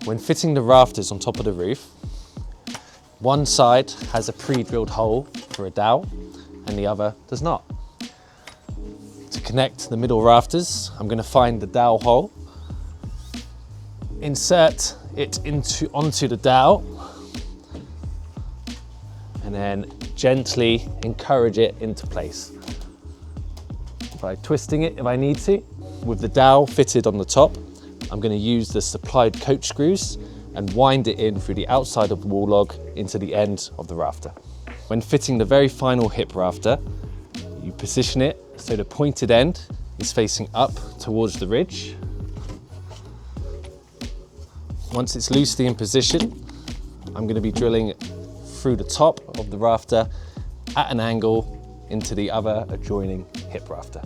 When fitting the rafters on top of the roof, one side has a pre-drilled hole for a dowel and the other does not. To connect the middle rafters, I'm going to find the dowel hole, insert it onto the dowel, and then gently encourage it into place by twisting it if I need to. With the dowel fitted on the top, I'm going to use the supplied coach screws and wind it in through the outside of the wall log into the end of the rafter. When fitting the very final hip rafter, you position it so the pointed end is facing up towards the ridge. Once it's loosely in position, I'm going to be drilling through the top of the rafter at an angle into the other adjoining hip rafter.